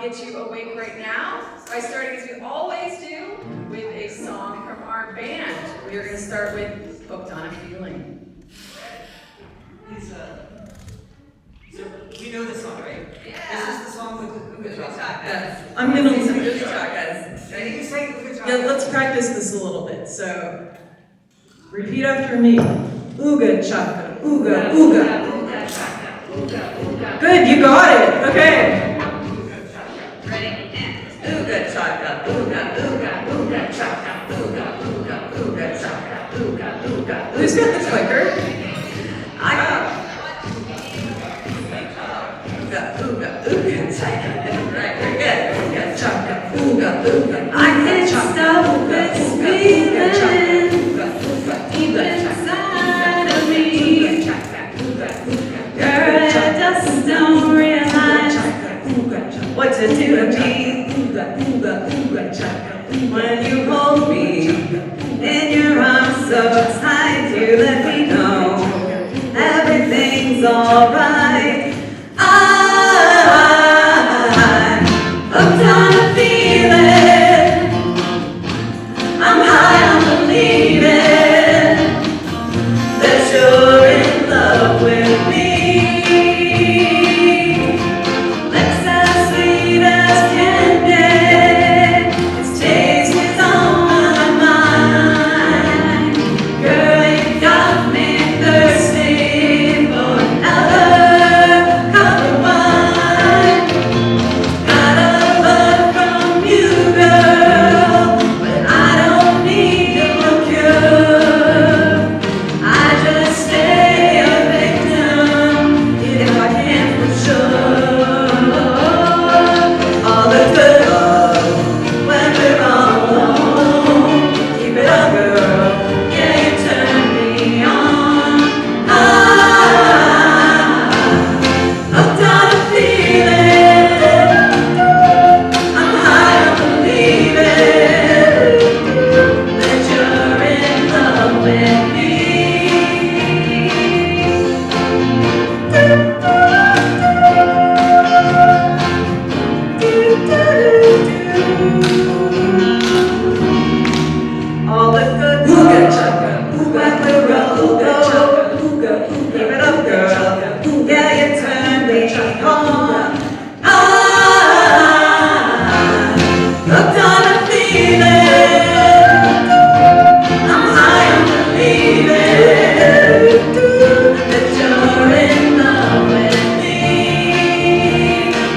get you awake right now by starting, as we always do, with a song from our band. We are going to start with Hooked on a Feeling. You know this song, right? Yeah. This is the song with the chakas. I'm going to do some Ooga Chakas. Ready? You say Ooga Chakas. Yeah, let's practice this a little bit. So, repeat after me. Ooga Chaka, Ooga, Ooga. Ooga Chaka, Ooga, Ooga. Good, you got it. Okay. Ready? And Ooga Chaka, Ooga, Ooga, Ooga Chaka, Ooga, Ooga, Ooga Chaka, Ooga, Ooga. Who's got the clicker? I got Ooga, Ooga, Ooga Chaka. Right, very good. Ooga Chaka, Ooga, Ooga. I can't stop this feeling deep inside of me. Girl, I just don't realize what to do to me when you hold me in your arms so tight. You let me know everything's alright. I'm hooked on a feeling. I'm high on believing that you're in love with me. Lips as sweet as candy, its taste is on my mind. Girl, you got me thirsty for another cup of wine. Got a bug from you, girl, but I don't need your cure. I just stay a victim if I can for sure. All the good love when we're all alone. Keep it up, girl. Yeah, you turn me on. Hooked on a feeling. I'm high on believing that you're in love with me. All the good Ooga Chaka, Ooga, Ooga, Ooga Chaka, Ooga, keep it up, girl. Yeah, you turn me on. Hooked on a feeling. I'm high on believing that you're in love with me.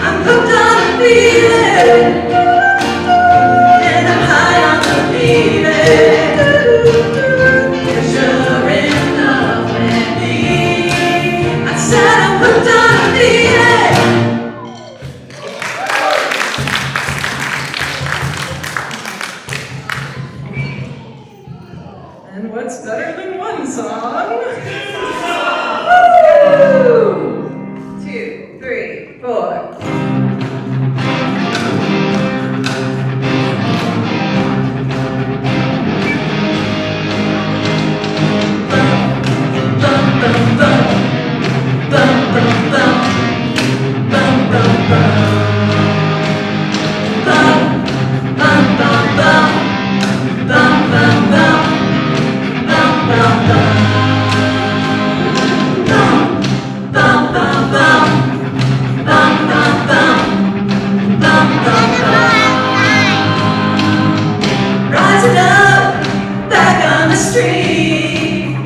I'm hooked on a feeling, and I'm high on believing that you're in love with me. I said I'm hooked on a feeling. And what's better than one song? Woo! 2, 3, 4. Rising up, back on the street.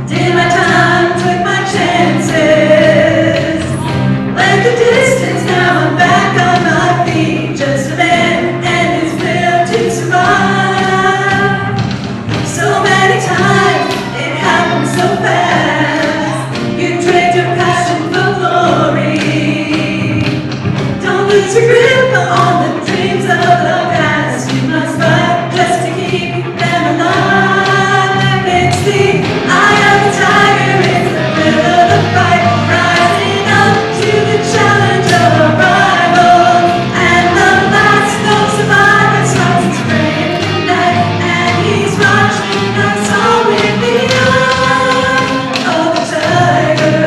Did my time, took my chances. Left the distance, now I'm back on my feet. Just a man and his will to survive. So many times, it happened so fast. You trade your passion for glory. Don't lose your grip on the dreams of the past. You must fight just to keep them alive. It's the eye of the tiger, it's the thrill of the fight. Rising up to the challenge of a rival. And the last known survivor starts to spring in the night. And he's watching us all with the eye of the tiger.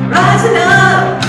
Rising up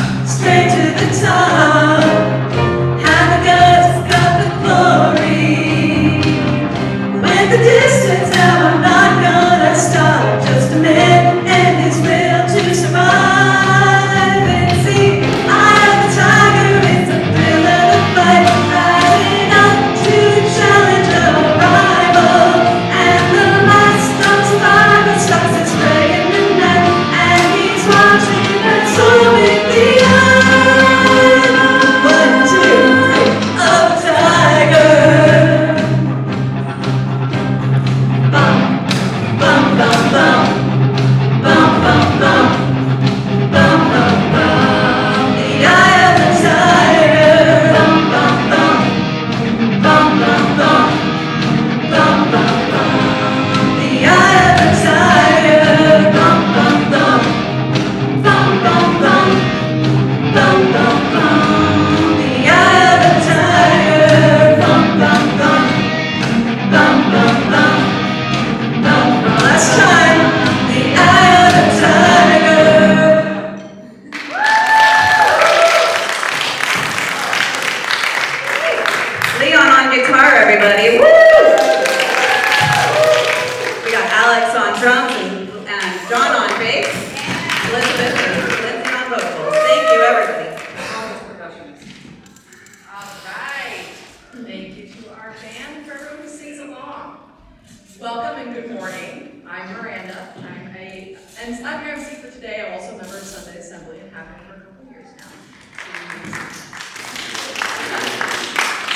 have been for a couple of years now.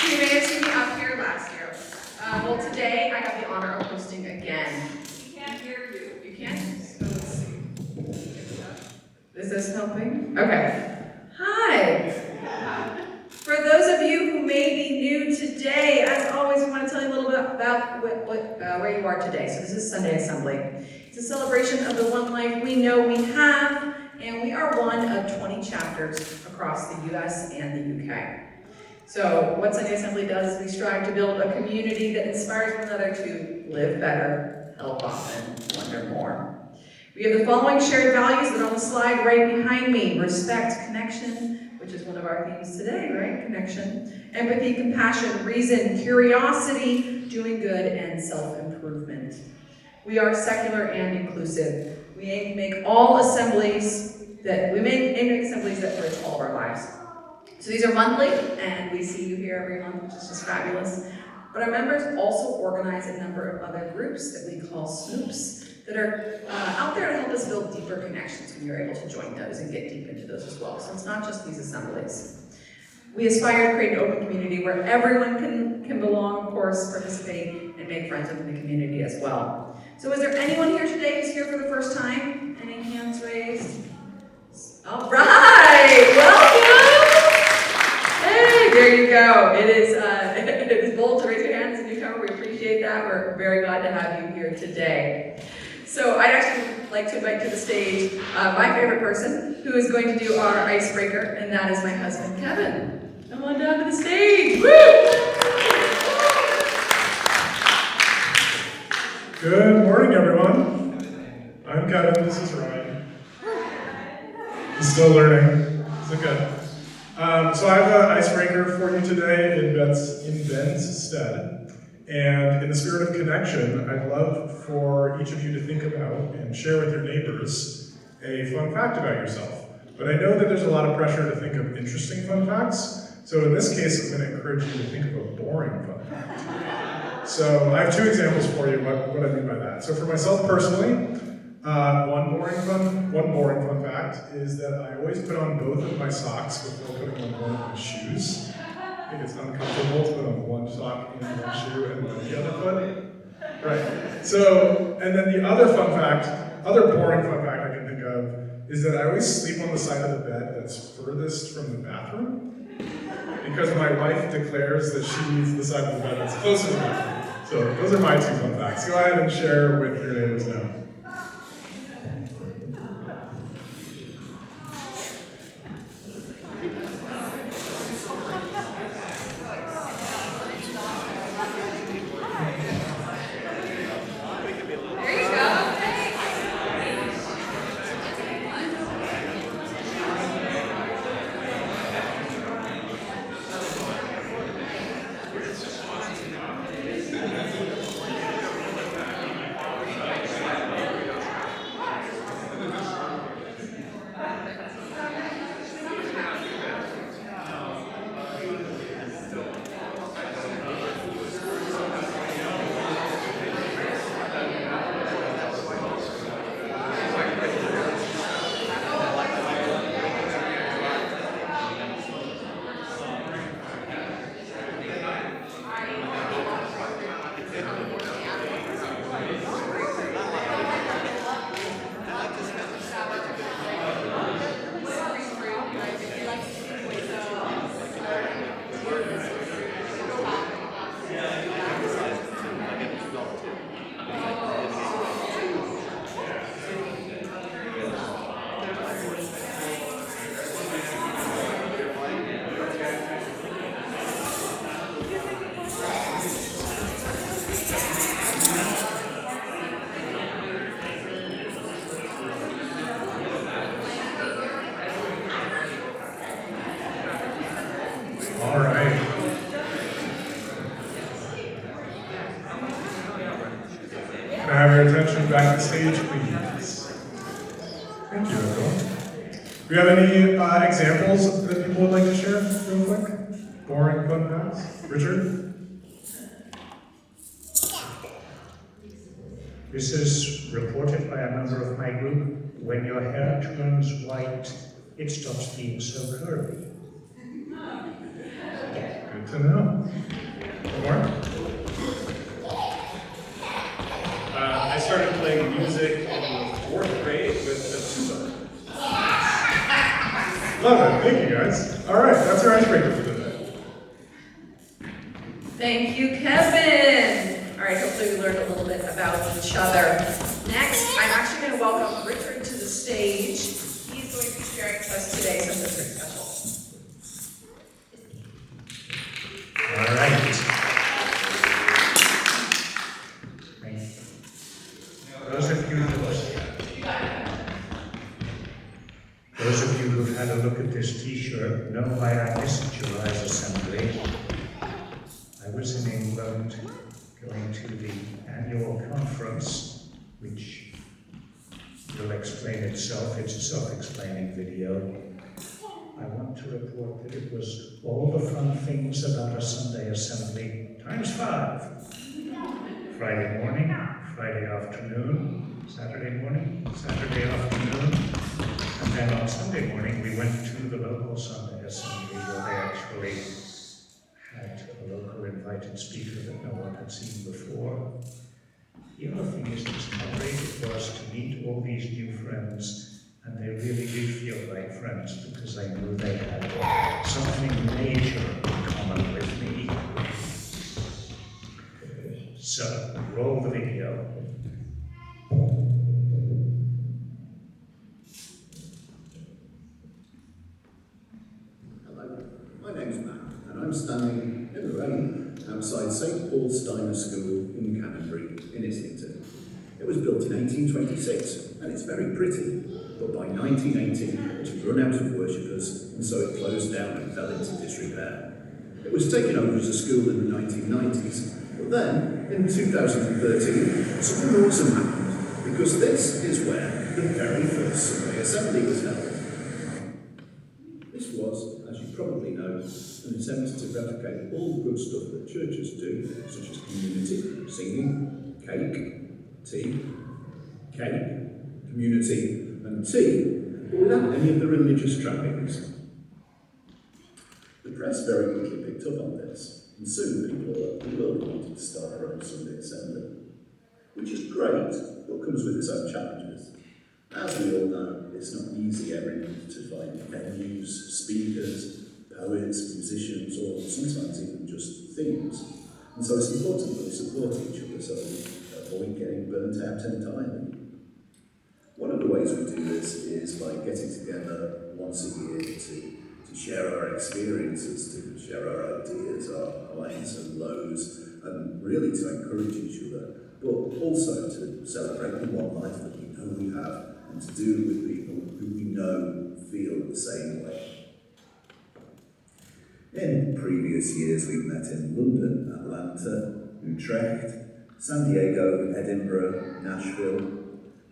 So you may have seen me up here last year. Well, today I have the honor of hosting again. We can't hear you. You can't? So let's see. Is this helping? Okay. Hi. For those of you who may be new today, as always, we want to tell you a little bit about where you are today. So this is Sunday Assembly. It's a celebration of the one life we know we have, and we are one of 20 chapters across the U.S. and the UK. So what Sunday Assembly does is we strive to build a community that inspires one another to live better, help often, wonder more. We have the following shared values that are on the slide right behind me: respect, connection, which is one of our themes today, right? Connection, empathy, compassion, reason, curiosity, doing good, and self-improvement. We are secular and inclusive. We aim to make assemblies that enrich all of our lives. So these are monthly, and we see you here every month, which is just fabulous. But our members also organize a number of other groups that we call SNOOPs that are out there to help us build deeper connections when you're able to join those and get deep into those as well. So it's not just these assemblies. We aspire to create an open community where everyone can belong, of course, participate, and make friends within the community as well. So is there anyone here today who's here for the first time? Any hands raised? All right, welcome! Hey, there you go. It is bold to raise your hands as a newcomer. We appreciate that. We're very glad to have you here today. So I'd actually like to invite to the stage my favorite person, who is going to do our icebreaker, and that is my husband, Kevin. Come on down to the stage. Woo! Good morning, everyone. I'm Kevin. This is Ryan. He's still learning. Is it good? So I have an icebreaker for you today in Ben's stead. And in the spirit of connection, I'd love for each of you to think about and share with your neighbors a fun fact about yourself. But I know that there's a lot of pressure to think of interesting fun facts. So in this case, I'm going to encourage you to think of a boring fun fact. So I have two examples for you what I mean by that. So for myself personally, one boring fun fact is that I always put on both of my socks before putting on one of my shoes. I think it's uncomfortable to put on one sock in one shoe and then the other foot. Right. So, and then the other boring fun fact I can think of is that I always sleep on the side of the bed that's furthest from the bathroom, because my wife declares that she needs the side of the bed that's closest to the bathroom. So those are my two fun facts. Go ahead and share with your neighbors now. All right. Can I have your attention back to stage, please? Thank you, everyone. Do you have any examples that people would like to share real quick? Boring fun facts? Richard? This is reported by a member of my group. When your hair turns white, it stops being so curvy. Good to know. One more? I started playing music in the 4th grade with the tuba. Love it. Thank you, guys. All right, that's our icebreaker for today. Thank you, Kevin. All right, hopefully we learned a little bit about each other. Next, I'm actually going to welcome Richard to the stage. He's going to be sharing with us today something pretty special. All right. Those of you who've had a look at this t-shirt know why I missed July's assembly. I was in England going to the annual conference, which will explain itself. It's a self-explaining video. I want to report that it was all the fun things about a Sunday assembly times 5. Friday morning, Friday afternoon, Saturday morning, Saturday afternoon, and then on Sunday morning we went to the local Sunday assembly where they actually had a local invited speaker that no one had seen before. The other thing is just how great it was to meet all these new friends, and they really did feel like friends because I knew they had something major in common with me. So, roll the video. Hello, my name's Matt, and I'm standing in the rain outside St Paul's Steiner School in Canterbury, in Islington. It was built in 1826, and it's very pretty, but by 1980 it had run out of worshippers, and so it closed down and fell into disrepair. It was taken over as a school in the 1990s, but then, in 2013, something awesome happened, because this is where the very first Sunday assembly was held. This was, as you probably know, an attempt to replicate all the good stuff that churches do, such as community, singing, cake, tea, community, and tea, but without any of the religious trappings. The press very quickly picked up on this, and soon people all over the world wanted to start their own Sunday assembly, which is great, but comes with its own challenges. As we all know, it's not easy every month to find venues, speakers, poets, musicians, or sometimes even just themes. And so it's important that we support each other so we avoid getting burnt out entirely. One of the ways we do this is by getting together once a year to share our experiences, to share our ideas, our highs and lows, and really to encourage each other, but also to celebrate the one life that we know we have, and to do it with people who we know feel the same way. In previous years, we've met in London, Atlanta, Utrecht, San Diego, Edinburgh, Nashville.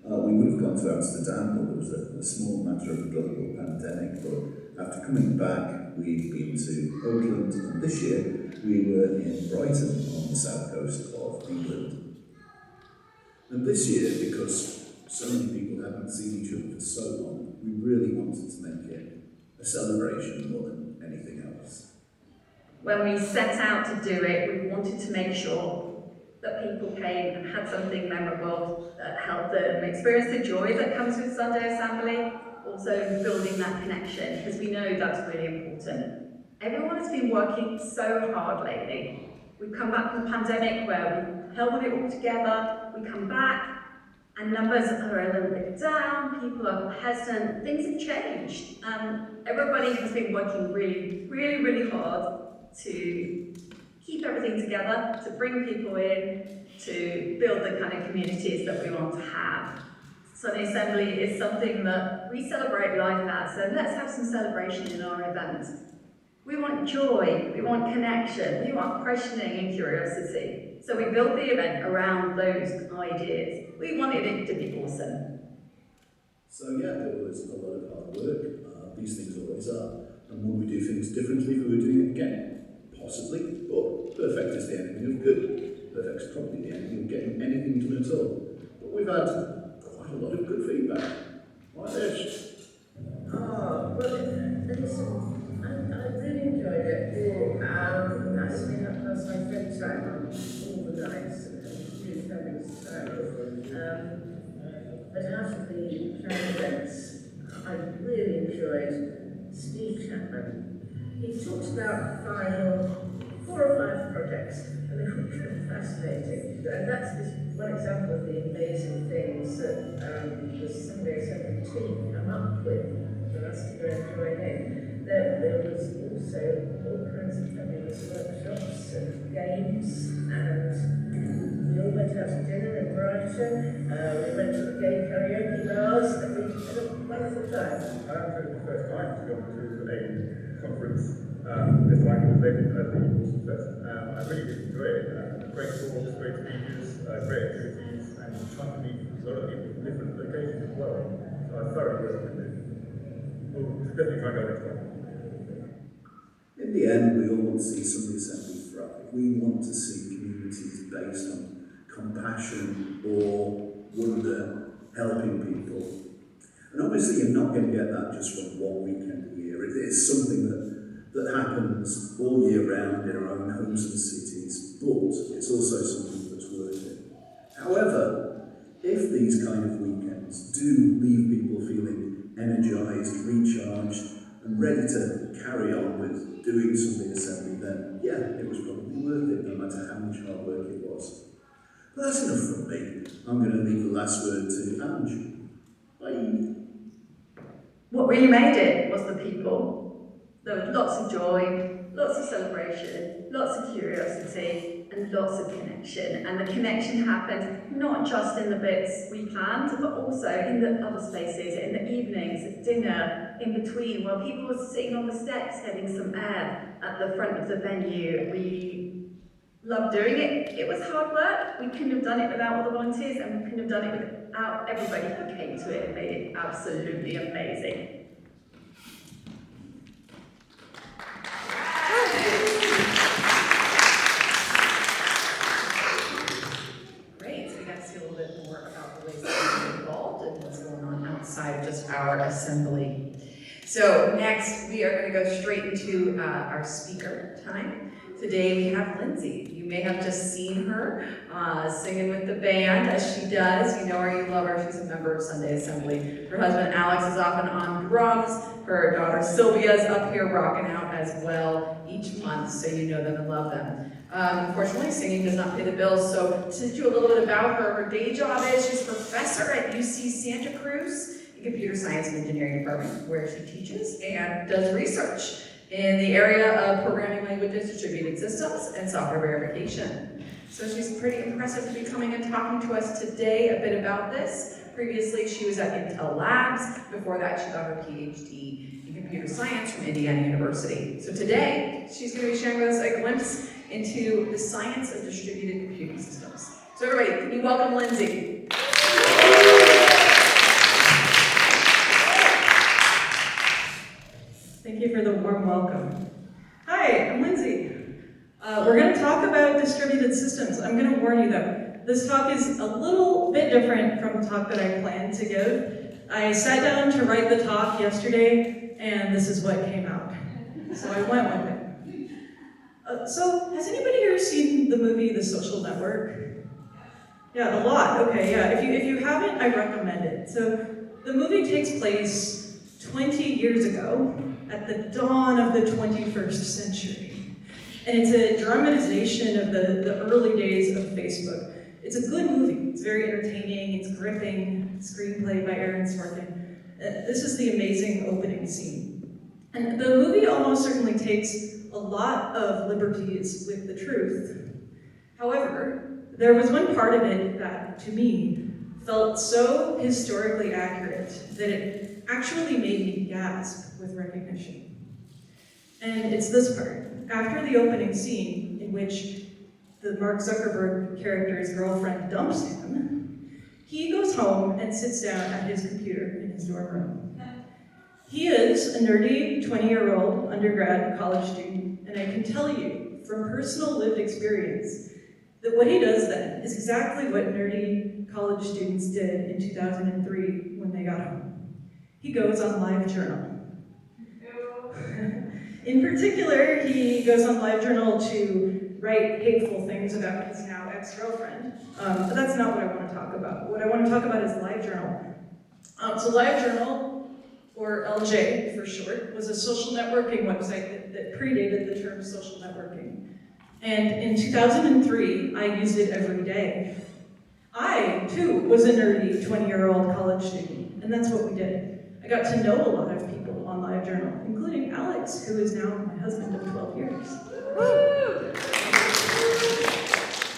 We would have gone to Amsterdam, but there was a small matter of a global pandemic, but after coming back, we've been to Oakland, and this year we were in Brighton on the south coast of England. And this year, because so many people haven't seen each other for so long, we really wanted to make it a celebration more than anything else. When we set out to do it, we wanted to make sure that people came and had something memorable that helped them experience the joy that comes with Sunday Assembly, also building that connection, because we know that's really important. Everyone has been working so hard lately. We've come back from the pandemic where we held it all together, we come back, and numbers are a little bit down, people are hesitant, things have changed. Everybody has been working really hard to keep everything together, to bring people in, to build the kind of communities that we want to have. Sunday Assembly is something that we celebrate life at, so let's have some celebration in our event. We want joy, we want connection, we want questioning and curiosity. So we built the event around those ideas. We wanted it to be awesome. So yeah, there was a lot of hard work. These things always are. And would we do things differently if we were doing it again? Possibly, but perfect is the enemy of good. Perfect's probably the enemy of getting anything done at all. But we've had quite a lot of good feedback. Like this. Nice meeting up last night, spent time on all the nights and really fabulous time. But half of the planned events, I really enjoyed Steve Chapman. He talked about 4 or 5 projects, and they were really fascinating. And that's just one example of the amazing things that the Sunday Assembly team come up with for us to go and join in. There was also all kinds of fabulous workshops and games, and we all went out to dinner in Brighton. We went to the gay karaoke bars, and we had a wonderful time. It's the first time to go to a conference this like it was named at the Boston Fest. I really did enjoy it. Great talks, great speakers, great activities, and trying to meet a lot of people from different locations as well. So I thoroughly recommend it. We'll definitely try and go next time. In the end, we all want to see Sunday Assembly thrive. We want to see communities based on compassion, awe, wonder, helping people. And obviously you're not going to get that just from one weekend a year. It is something that happens all year round in our own homes and cities, but it's also something that's worth it. However, if these kind of weekends do leave people feeling energised, recharged, and ready to carry on with doing Sunday Assembly, then yeah, it was probably worth it, no matter how much hard work it was. But that's enough from me. I'm going to leave the last word to Ange. Bye. What really made it was the people. There was lots of joy, lots of celebration, lots of curiosity, and lots of connection. And the connection happened not just in the bits we planned, but also in the other spaces, in the evenings, at dinner, in between, while people were sitting on the steps getting some air at the front of the venue. We loved doing it. It was hard work. We couldn't have done it without all the volunteers, and we couldn't have done it without everybody who came to it and made it absolutely amazing. Great, so we got to see a little bit more about the ways that we're involved and what's going on outside of just our assembly. So next, we are going to go straight into our speaker time. Today we have Lindsay. You may have just seen her singing with the band as she does. You know her, you love her. She's a member of Sunday Assembly. Her husband Alex is often on drums. Her daughter Sylvia's up here rocking out as well each month, so you know them and love them. Unfortunately, singing does not pay the bills, so to teach you a little bit about her, her day job is she's a professor at UC Santa Cruz in Computer Science and Engineering Department, where she teaches and does research in the area of programming languages, distributed systems, and software verification. So she's pretty impressive to be coming and talking to us today a bit about this. Previously, she was at Intel Labs. Before that, she got her PhD in computer science from Indiana University. So today, she's going to be sharing with us a glimpse into the science of distributed computing systems. So everybody, can you welcome Lindsay? Thank you for the warm welcome. Hi, I'm Lindsay. We're going to talk about distributed systems. I'm going to warn you though, this talk is a little bit different from the talk that I planned to give. I sat down to write the talk yesterday, and this is what came out. So I went with it. So, has anybody here seen the movie The Social Network? Yeah, a lot. Okay, yeah. If you haven't, I recommend it. So, the movie takes place 20 years ago, at the dawn of the 21st century. And it's a dramatization of the early days of Facebook. It's a good movie. It's very entertaining. It's gripping. Screenplay by Aaron Sorkin. This is the amazing opening scene. And the movie almost certainly takes a lot of liberties with the truth. However, there was one part of it that, to me, felt so historically accurate that it actually made me gasp with recognition. And it's this part. After the opening scene, in which the Mark Zuckerberg character's girlfriend dumps him, he goes home and sits down at his computer in his dorm room. He is a nerdy 20-year-old undergrad college student, and I can tell you from personal lived experience that what he does then is exactly what nerdy college students did in 2003 when they got home. He goes on LiveJournal. In particular, he goes on LiveJournal to write hateful things about his now ex-girlfriend. But that's not what I want to talk about. What I want to talk about is LiveJournal. So LiveJournal, or LJ for short, was a social networking website that predated the term social networking. And in 2003, I used it every day. I, too, was a nerdy 20-year-old college student, and that's what we did. I got to know a lot of people on LiveJournal, including Alex, who is now my husband of 12 years.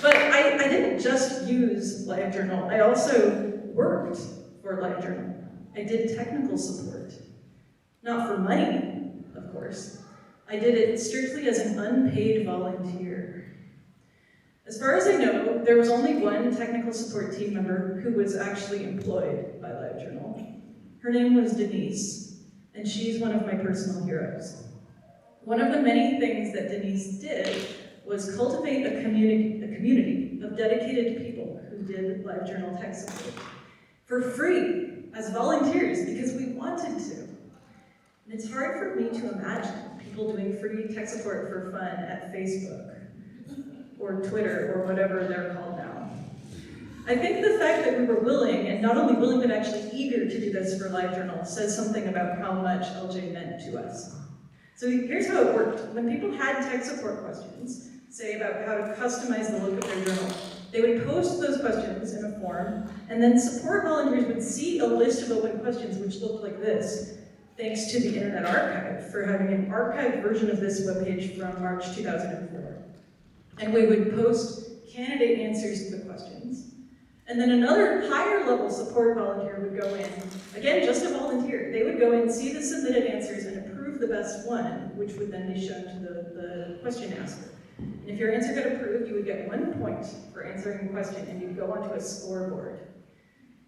But I didn't just use LiveJournal, I also worked for LiveJournal. I did technical support. Not for money, of course. I did it strictly as an unpaid volunteer. As far as I know, there was only one technical support team member who was actually employed by LiveJournal. Her name was Denise, and she's one of my personal heroes. One of the many things that Denise did was cultivate a community of dedicated people who did LiveJournal tech support for free as volunteers because we wanted to. And it's hard for me to imagine people doing free tech support for fun at Facebook or Twitter or whatever they're called now. I think the fact that we were willing, and not only willing but actually eager to do this for LiveJournal says something about how much LJ meant to us. So here's how it worked. When people had tech support questions, say about how to customize the look of their journal, they would post those questions in a form, and then support volunteers would see a list of open questions which looked like this, thanks to the Internet Archive for having an archived version of this webpage from March 2004. And we would post candidate answers to the questions. And then another higher level support volunteer would go in, again, just a volunteer. They would go in, see the submitted answers, and approve the best one, which would then be shown to the question asker. And if your answer got approved, you would get 1 point for answering the question, and you'd go onto a scoreboard.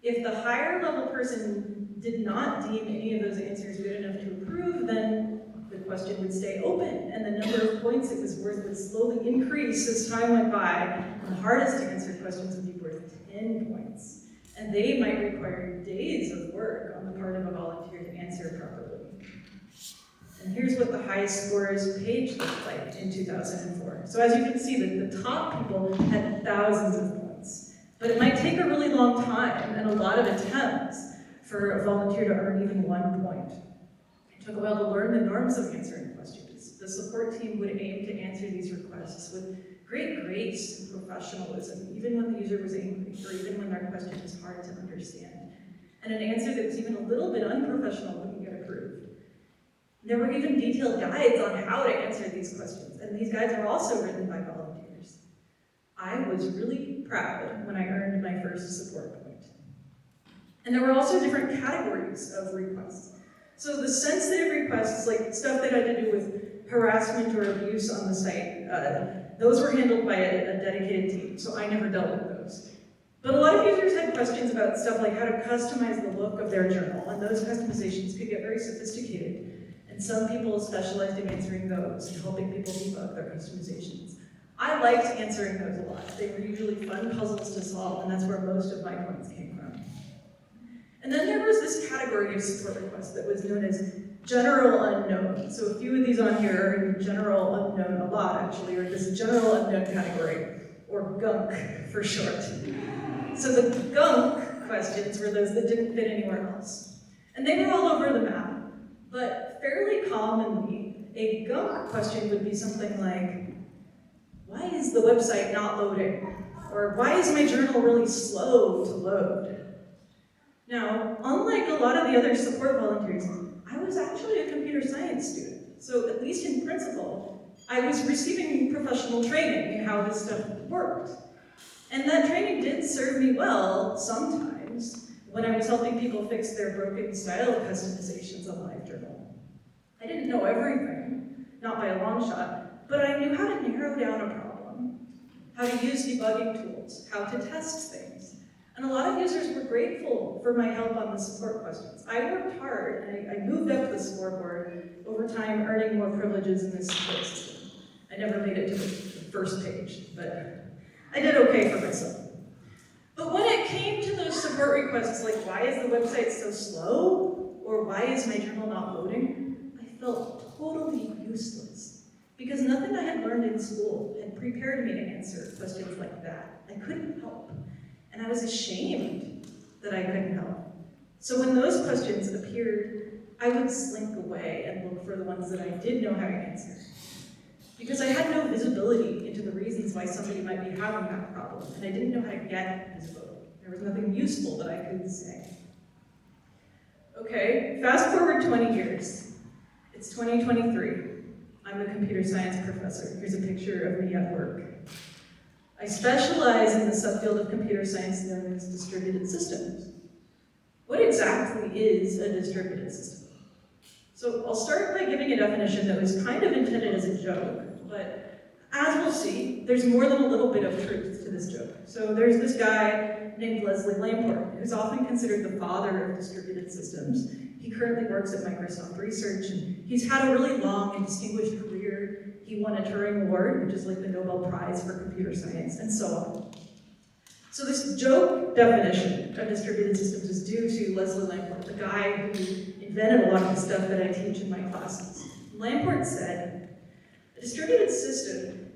If the higher level person did not deem any of those answers good enough to approve, then the question would stay open, and the number of points it was worth would slowly increase as time went by, and the hardest to answer questions would be worth 10 points. And they might require days of work on the part of a volunteer to answer properly. And here's what the highest scorers page looked like in 2004. So as you can see, the top people had thousands of points. But it might take a really long time and a lot of attempts for a volunteer to earn even 1 point. It took a while to learn the norms of answering questions. The support team would aim to answer these requests with great grace and professionalism, even when the user was angry, or even when their question was hard to understand. And an answer that was even a little bit unprofessional wouldn't get approved. There were even detailed guides on how to answer these questions, and these guides were also written by volunteers. I was really proud when I earned my first support point. And there were also different categories of requests. So the sensitive requests, like stuff that had to do with harassment or abuse on the site, those were handled by a dedicated team, so I never dealt with those. But a lot of users had questions about stuff like how to customize the look of their journal, and those customizations could get very sophisticated. And some people specialized in answering those and helping people debug their customizations. I liked answering those a lot. They were usually fun puzzles to solve, and that's where most of my points came from. And then there was this category of support requests that was known as general unknown. So a few of these on here are in general unknown, a lot actually, or this general unknown category, or gunk for short. So the gunk questions were those that didn't fit anywhere else. And they were all over the map, but fairly commonly, a gunk question would be something like, why is the website not loading? Or why is my journal really slow to load? Now, unlike a lot of the other support volunteers, I was actually a computer science student. So at least in principle, I was receiving professional training in how this stuff worked. And that training did serve me well sometimes when I was helping people fix their broken style customizations on LiveJournal. I didn't know everything, not by a long shot, but I knew how to narrow down a problem, how to use debugging tools, how to test things. And a lot of users were grateful for my help on the support questions. I worked hard, and I moved up the scoreboard over time, earning more privileges in this support system. I never made it to the first page, but I did okay for myself. But when it came to those support requests, like why is the website so slow? Or why is my journal not loading? I felt totally useless. in school had prepared me to answer questions like that. I couldn't help. And I was ashamed that I couldn't help. So when those questions appeared, I would slink away and look for the ones that I did know how to answer. Because I had no visibility into the reasons why somebody might be having that problem, and I didn't know how to get visibility. There was nothing useful that I could say. Okay, fast forward 20 years. It's 2023. I'm a computer science professor. Here's a picture of me at work. I specialize in the subfield of computer science known as distributed systems. What exactly is a distributed system? So I'll start by giving a definition that was kind of intended as a joke, but as we'll see, there's more than a little bit of truth to this joke. So there's this guy named Leslie Lamport, who's often considered the father of distributed systems. He currently works at Microsoft Research, and he's had a really long and distinguished career. He won a Turing Award, which is like the Nobel Prize for computer science, and so on. So this joke definition of distributed systems is due to Leslie Lamport, the guy who invented a lot of the stuff that I teach in my classes. Lamport said, a distributed system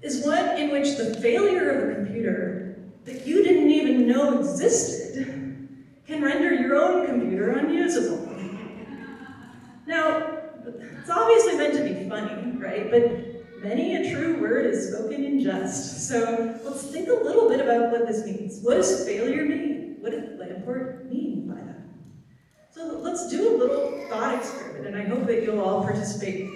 is one in which the failure of a computer that you didn't even know existed can render your own computer unusable. Now, it's obviously meant to be funny, right? But many a true word is spoken in jest. So let's think a little bit about what this means. What does failure mean? What did Lamport mean by that? So let's do a little thought experiment, and I hope that you'll all participate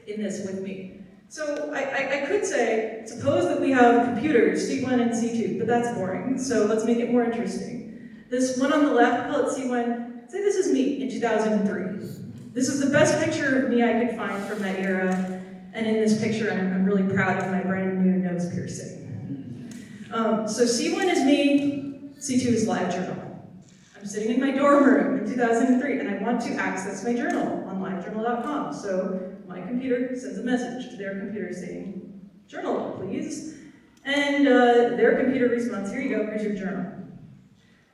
in this with me. So I could say, suppose that we have computers, C1 and C2, but that's boring, so let's make it more interesting. This one on the left, call it C1, say this is me in 2003. This is the best picture of me I could find from that era, and in this picture I'm really proud of my brand new nose piercing. So C1 is me, C2 is LiveJournal. I'm sitting in my dorm room in 2003, and I want to access my journal on livejournal.com. So my computer sends a message to their computer saying, journal, please. And their computer responds, here you go, here's your journal.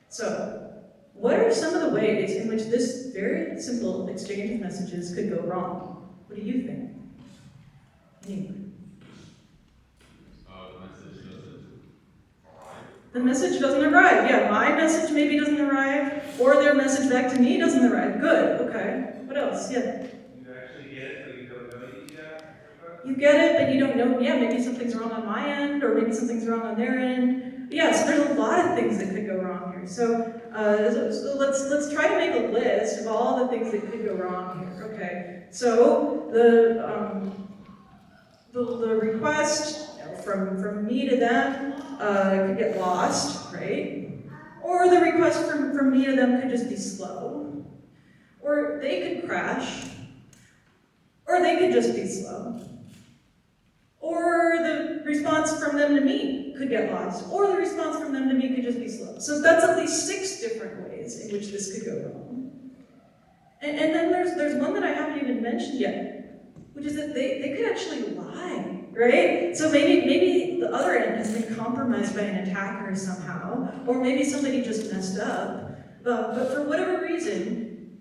So what are some of the ways in which this very simple exchange of messages could go wrong? What do you think? Anyone? The message doesn't arrive. Yeah, my message maybe doesn't arrive, or their message back to me doesn't arrive. Good, okay. What else? Yeah. You actually get it, but you don't know it yet? You get it, but you don't know, yeah, maybe something's wrong on my end, or maybe something's wrong on their end. Yeah, so there's a lot of things that could go wrong here. So let's try to make a list of all the things that could go wrong here. Okay, so the request from me to them could get lost, right? Or the request from me to them could just be slow. Or they could crash. Or they could just be slow. Or the response from them to me could get lost. Or the response from them to me could just be slow. So that's at least 6 different ways in which this could go wrong. And then there's one that I haven't even mentioned yet, which is that they could actually lie, right? So maybe the other end has been compromised by an attacker somehow, or maybe somebody just messed up. But for whatever reason,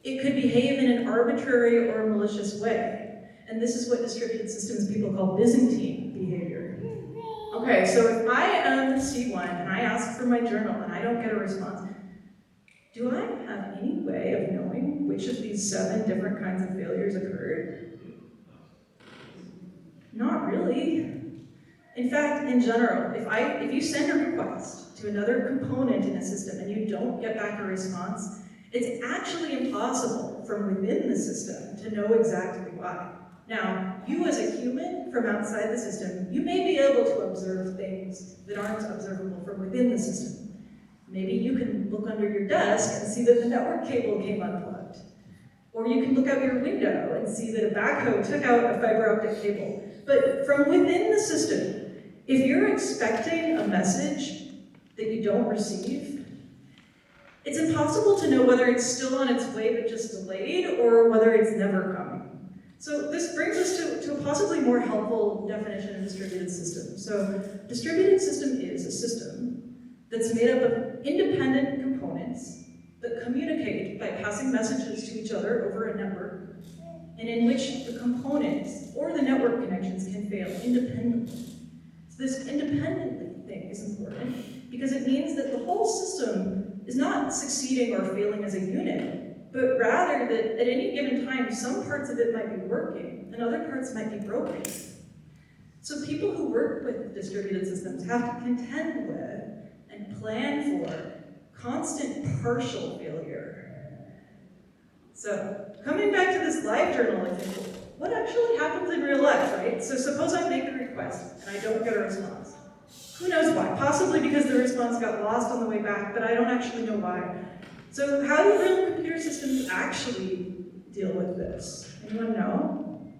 it could behave in an arbitrary or malicious way. And this is what distributed systems people call Byzantine behavior. Okay, so if I am C1 and I ask for my journal and I don't get a response, do I have any way of knowing which of these 7 different kinds of failures occurred? Not really. In fact, in general, if you send a request to another component in a system and you don't get back a response, it's actually impossible from within the system to know exactly why. Now, you as a human from outside the system, you may be able to observe things that aren't observable from within the system. Maybe you can look under your desk and see that the network cable came unplugged. Or you can look out your window and see that a backhoe took out a fiber optic cable. But from within the system, if you're expecting a message that you don't receive, it's impossible to know whether it's still on its way but just delayed, or whether it's never coming. So this brings us to a possibly more helpful definition of distributed system. So distributed system is a system that's made up of independent components that communicate by passing messages to each other over a network and in which the components or the network connections can fail independently. So this independently thing is important because it means that the whole system is not succeeding or failing as a unit, but rather that at any given time, some parts of it might be working and other parts might be broken. So people who work with distributed systems have to contend with and plan for constant partial failure. So, coming back to this live journal example, what actually happens in real life, right? So suppose I make a request and I don't get a response. Who knows why? Possibly because the response got lost on the way back, but I don't actually know why. So how do real computer systems actually deal with this? Anyone know?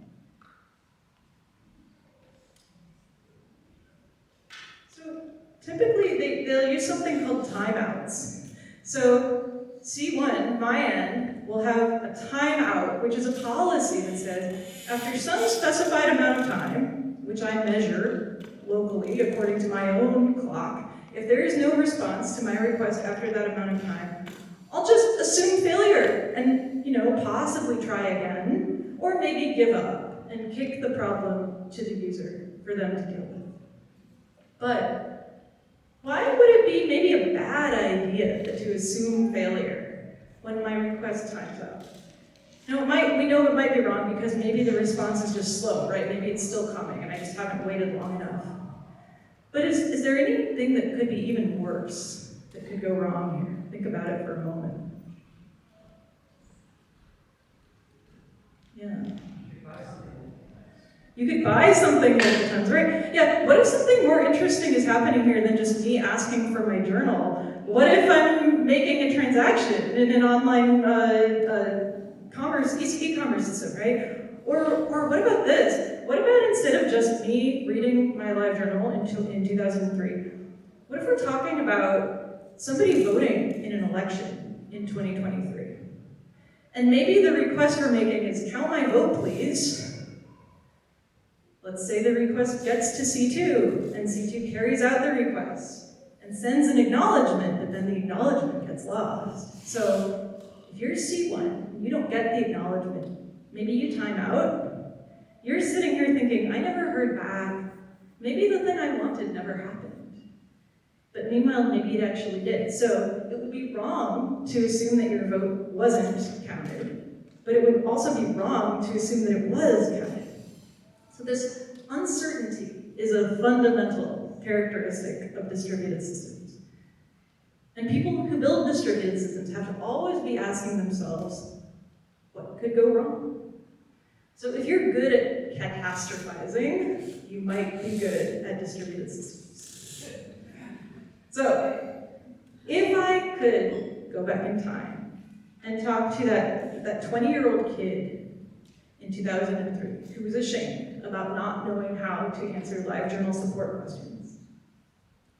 So typically they'll use something called timeouts. So C1, my end, will have a timeout, which is a policy that says, after some specified amount of time, which I measure locally according to my own clock, if there is no response to my request after that amount of time, I'll just assume failure and, possibly try again, or maybe give up and kick the problem to the user for them to deal with. But why would it be maybe a bad idea to assume failure when my request times out? Now, we know it might be wrong because maybe the response is just slow, right? Maybe it's still coming and I just haven't waited long enough. But is there anything that could be even worse that could go wrong here? Think about it for a moment. Yeah. You could buy something multiple times, right? Yeah, what if something more interesting is happening here than just me asking for my journal? What if I'm making a transaction in an online e-commerce system, right? Or what about this? What about instead of just me reading my live journal in 2003, what if we're talking about somebody voting in an election in 2023? And maybe the request we're making is, count my vote, please. Let's say the request gets to C2, and C2 carries out the request and sends an acknowledgement, but then the acknowledgement gets lost. So if you're C1 and you don't get the acknowledgement, maybe you time out, you're sitting here thinking, I never heard back. Maybe the thing I wanted never happened. But meanwhile, maybe it actually did. So it would be wrong to assume that your vote wasn't counted, but it would also be wrong to assume that it was counted. So this uncertainty is a fundamental characteristic of distributed systems. And people who build distributed systems have to always be asking themselves, what could go wrong? So if you're good at catastrophizing, you might be good at distributed systems. So if I could go back in time and talk to that 20-year-old kid in 2003 who was ashamed about not knowing how to answer live journal support questions,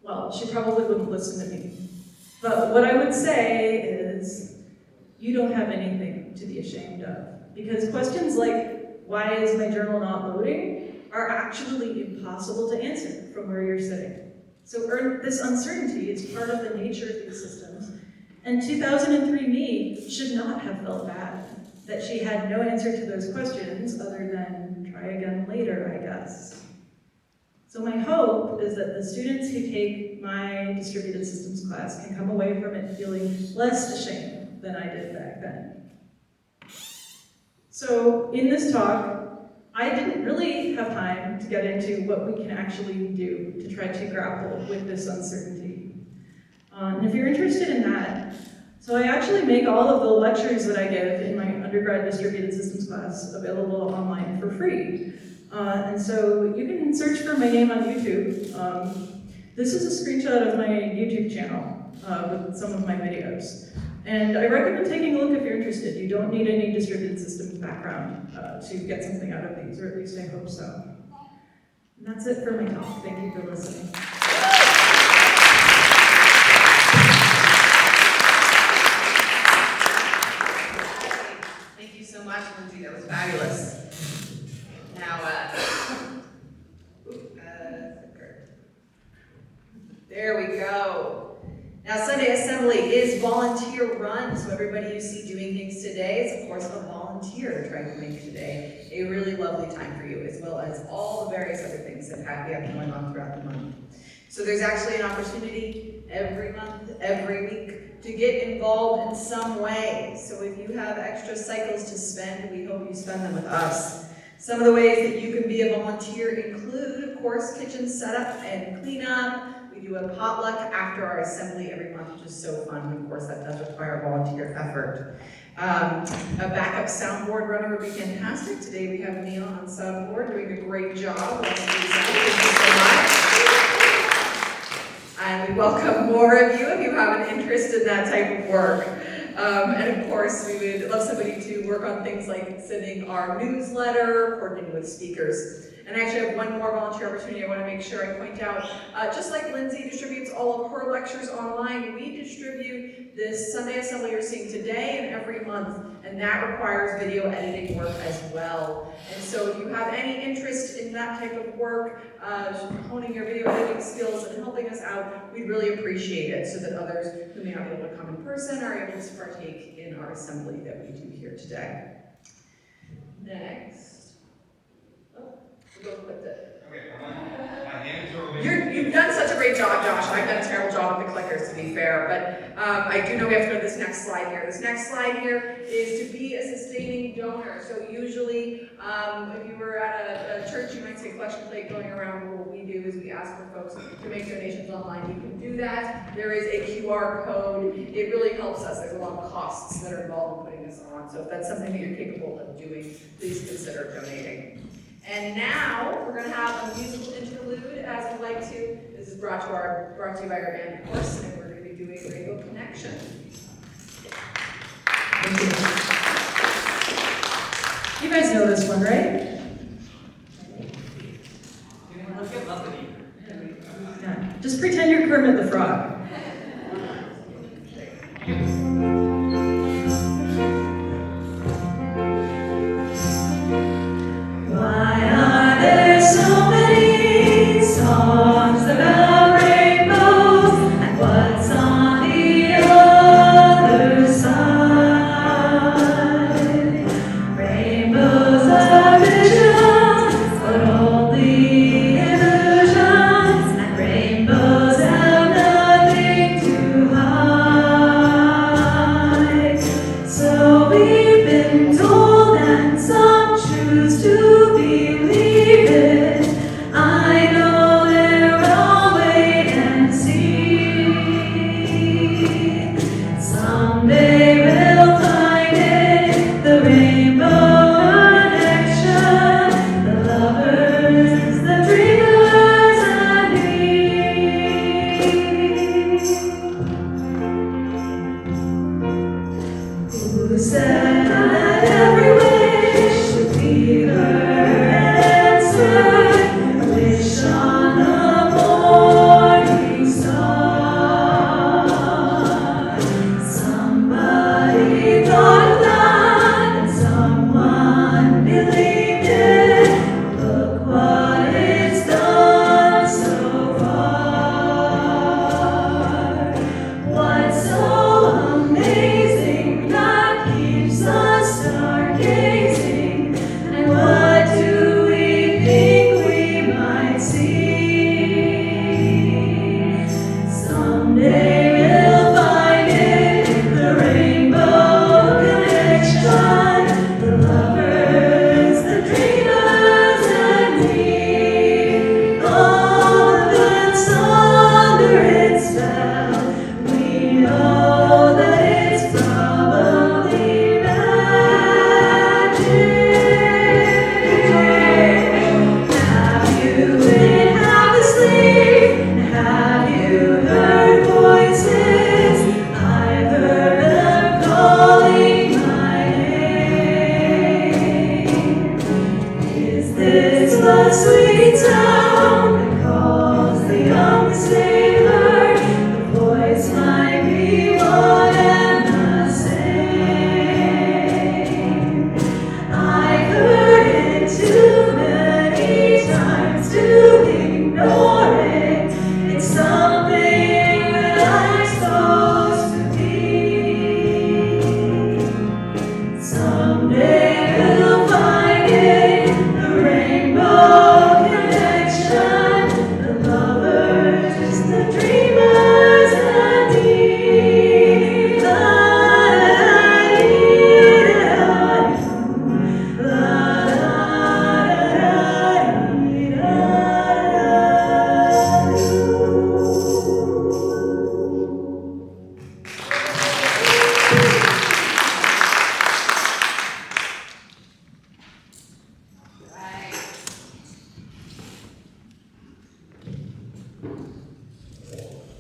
well, she probably wouldn't listen to me. But what I would say is, you don't have anything to be ashamed of. Because questions like, why is my journal not loading, are actually impossible to answer from where you're sitting. So this uncertainty is part of the nature of these systems. And 2003 me should not have felt bad that she had no answer to those questions other than try again later, I guess. So my hope is that the students who take my distributed systems class can come away from it feeling less ashamed than I did back then. So in this talk, I didn't really have time to get into what we can actually do to try to grapple with this uncertainty. And if you're interested in that, so I actually make all of the lectures that I give in my undergrad distributed systems class available online for free. And so you can search for my name on YouTube. This is a screenshot of my YouTube channel with some of my videos. And I recommend taking a look if you're interested. You don't need any distributed systems background to get something out of these, or at least I hope so. And that's it for my talk. Thank you for listening. Thank you so much, Lindsay. That was fabulous. Now, there we go. Now, Sunday Assembly is volunteer run, so everybody you see doing things today is, of course, a volunteer. volunteer trying to make today a really lovely time for you, as well as all the various other things that we have going on throughout the month. So there's actually an opportunity every month, every week, to get involved in some way. So if you have extra cycles to spend, we hope you spend them with us. Some of the ways that you can be a volunteer include, of course, kitchen setup and cleanup. We do a potluck after our assembly every month, which is so fun. Of course, that does require volunteer effort. A backup soundboard runner would be fantastic. Today we have Neil on soundboard doing a great job. Thank you so much. And we welcome more of you if you have an interest in that type of work. And of course, we would love somebody to work on things like sending our newsletter, coordinating with speakers. And I actually have one more volunteer opportunity I want to make sure I point out. Just like Lindsay distributes all of her lectures online, we distribute this Sunday Assembly you're seeing today and every month, and that requires video editing work as well. And so if you have any interest in that type of work, honing your video editing skills and helping us out, we'd really appreciate it so that others who may not be able to come in person are able to partake in our assembly that we do here today. Next. You've done such a great job, Josh. I've done a terrible job with the clickers, to be fair, but I do know we have to go to this next slide here. This next slide here is to be a sustaining donor. So usually, if you were at a church, you might see a collection plate going around. What we do is we ask for folks to make donations online. You can do that. There is a QR code. It really helps us. There's a lot of costs that are involved in putting this on. So if that's something that you're capable of doing, please consider donating. And now we're going to have a musical interlude, as we like to. This is brought to you by our band, of course, and we're going to be doing Rainbow Connection. Thank you. You guys know this one, right? Yeah. Just pretend you're Kermit the Frog. Songs about rainbows and what's on the other side. Rainbows are visions, but only illusions, and rainbows have nothing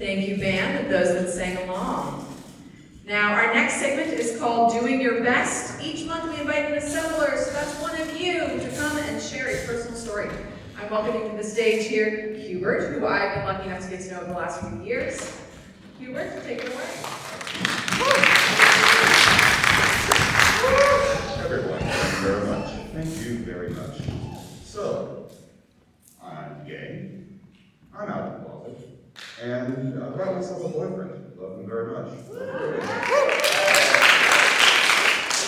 Thank you, band, and those that sang along. Now, our next segment is called Doing Your Best. Each month we invite an assembler, so that's one of you, to come and share a personal story. I'm welcoming to the stage here Hubert, who I've been lucky enough to get to know in the last few years. Hubert, take it away. Everyone, thank you very much. Thank you very much. So, I'm gay, I'm out of the closet, and I've got myself a boyfriend. Love him very much.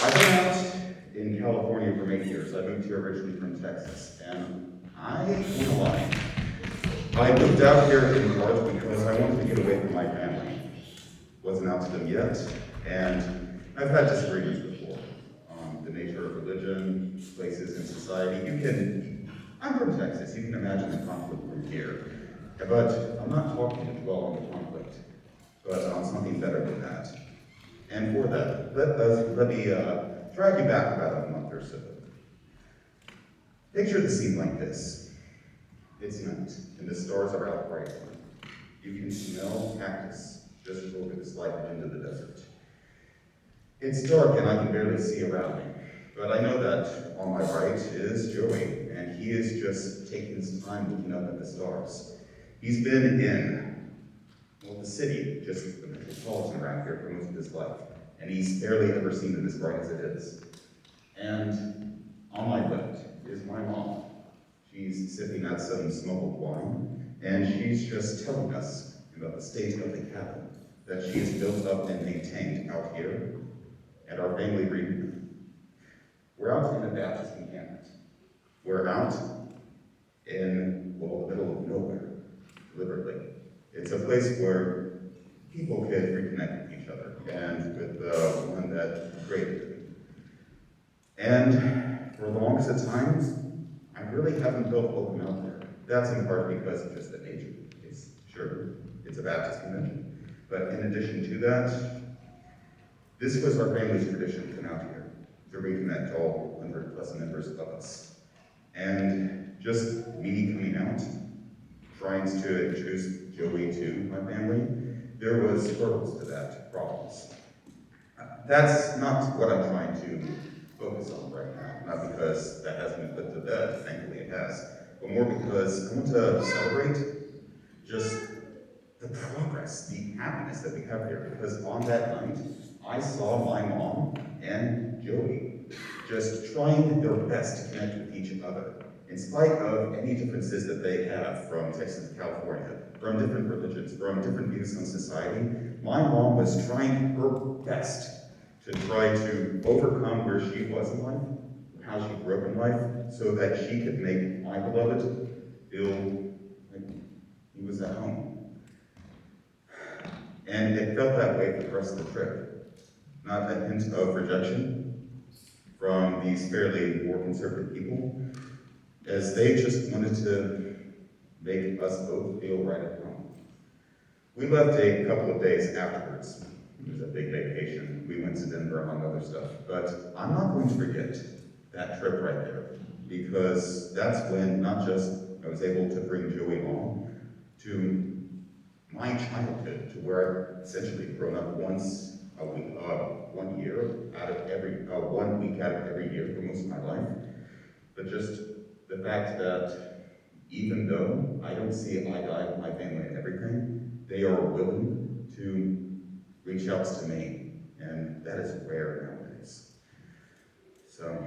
I've been out in California for 8 years. I moved here originally from Texas, and I ain't gonna lie. I moved out here in part because I wanted to get away from my family. Wasn't out to them yet, and I've had disagreements before on the nature of religion, places in society. I'm from Texas, you can imagine the conflict from here. But I'm not talking to dwell on the conflict, but on something better than that. And for that, let me drag you back about a month or so. Picture the scene like this. It's night, and the stars are out brightly. You can smell cactus just over the slight wind of the desert. It's dark and I can barely see around me, but I know that on my right is Joey, and he is just taking his time looking up at the stars. He's been in, well, the city, just the metropolitan around here for most of his life, and he's barely ever seen it as bright as it is. And on my left is my mom. She's sipping at some smoked wine, and she's just telling us about the state of the cabin that she has built up and maintained out here at our family reunion. We're out in a Baptist encampment. We're out in, well, the middle of nowhere, deliberately. It's a place where people can reconnect with each other and with the one that created them. And for the longest of times, I really haven't felt welcome out there. That's in part because of just the nature. It's a Baptist convention. But in addition to that, this was our family's tradition to come out here, to reconnect all 100+ members of us. And just me coming out, trying to introduce Joey to my family, there was hurdles to that, problems. That's not what I'm trying to focus on right now, not because that hasn't been put to bed, thankfully it has, but more because I want to celebrate just the progress, the happiness that we have here, because on that night, I saw my mom and Joey just trying their best to connect with each other, in spite of any differences that they have from Texas to California, from different religions, from different views on society. My mom was trying her best to try to overcome where she was in life, how she grew up in life, so that she could make my beloved feel like he was at home. And it felt that way for the rest of the trip. Not a hint of rejection from these fairly more conservative people, as they just wanted to make us both feel right at home. We left a couple of days afterwards. It was a big vacation. We went to Denver, among other stuff. But I'm not going to forget that trip right there, because that's when not just I was able to bring Joey home to my childhood, to where I've essentially grown up once a week, 1 year out of every, 1 week out of every year for most of my life. But just the fact that even though I don't see eye to eye with my family and everything, they are willing to reach out to me, and that is rare nowadays. So,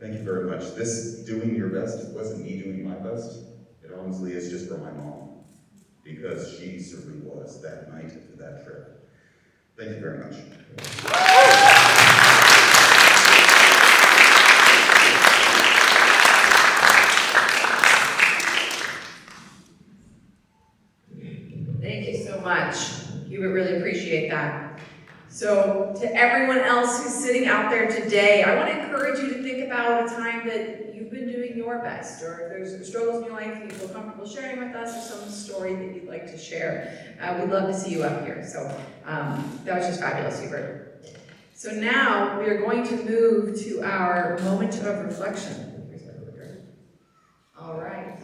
thank you very much. This doing your best wasn't me doing my best. It honestly is just for my mom, because she certainly was that night for that trip. Thank you very much. Thank you so much. You would really appreciate that. So to everyone else who's sitting out there today, I want to encourage you to think about a time that you've been doing your best, or if there's struggles in your life you feel comfortable sharing with us, or some story that you'd like to share. We'd love to see you up here. So that was just fabulous, Hubert. So now we are going to move to our moment of reflection. All right.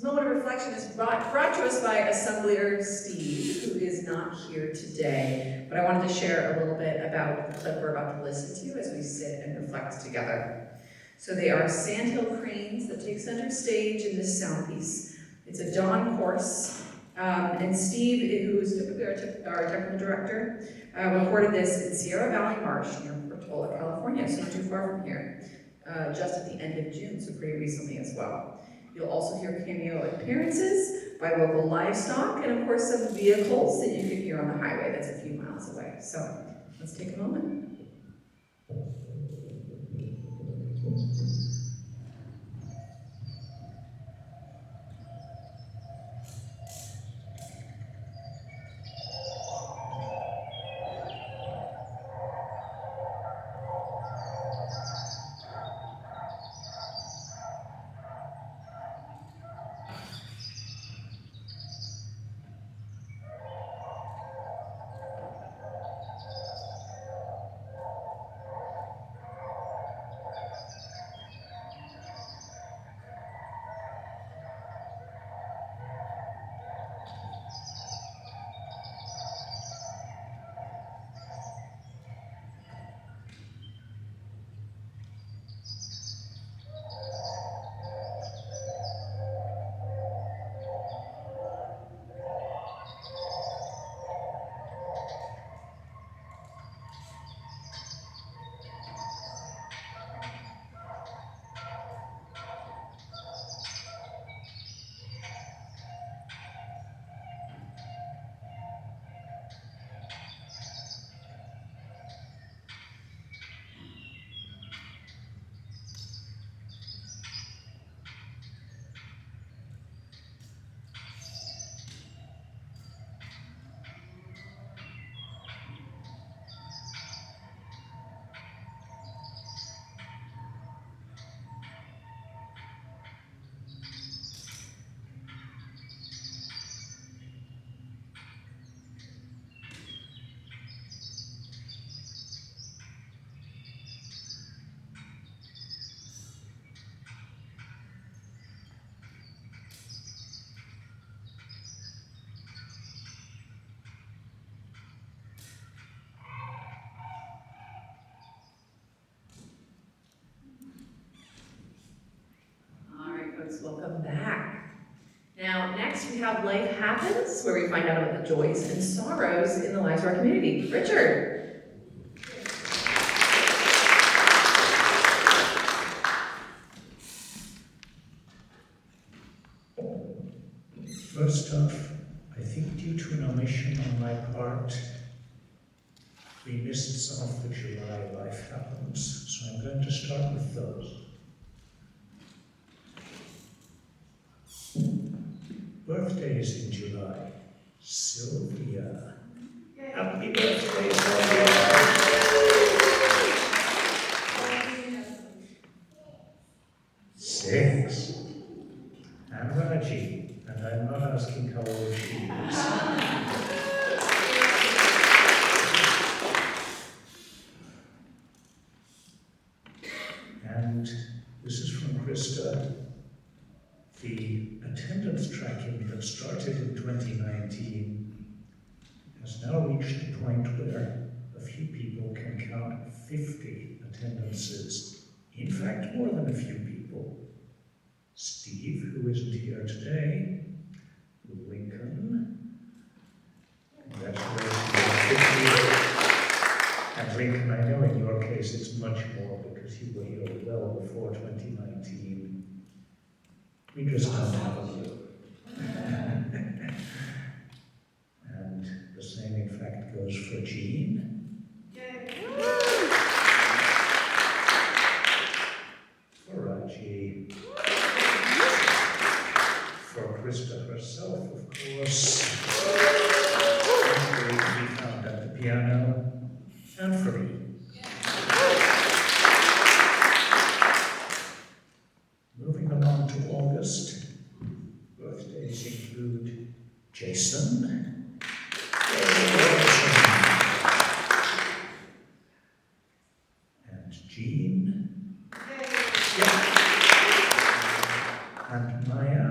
This moment of reflection is brought to us by Assembler Steve, who is not here today, but I wanted to share a little bit about the clip we're about to listen to as we sit and reflect together. So they are sandhill cranes that take center stage in this sound piece. It's a dawn course, and Steve, who is typically our technical director, recorded this in Sierra Valley Marsh near Portola, California, so not too far from here, just at the end of June, so pretty recently as well. You'll also hear cameo appearances by local livestock and of course some vehicles that you can hear on the highway that's a few miles away. So let's take a moment. Welcome back. Now, next we have Life Happens, where we find out about the joys and sorrows in the lives of our community. Richard. First off, I think due to an omission on my part, we missed some of the July Life Happens, so I'm going to start with those. Birthdays in July. Sylvia. Happy birthday, Sylvia. 6. And Raji. And I'm not asking how old she is. And this is from Krista. The attendance tracking that started in 2019 has now reached a point where a few people can count 50 attendances. In fact, more than a few people. Steve, who isn't here today, Lincoln, congratulations on 50. And Lincoln, I know in your case it's much more because you were here well before 2019. We just don't have a clue. And the same, in fact, goes for Jean. For Raji. For Krista herself, of course. And we found at the piano. And for me. Moving along to August, birthdays include Jason, and Jean, and Maya,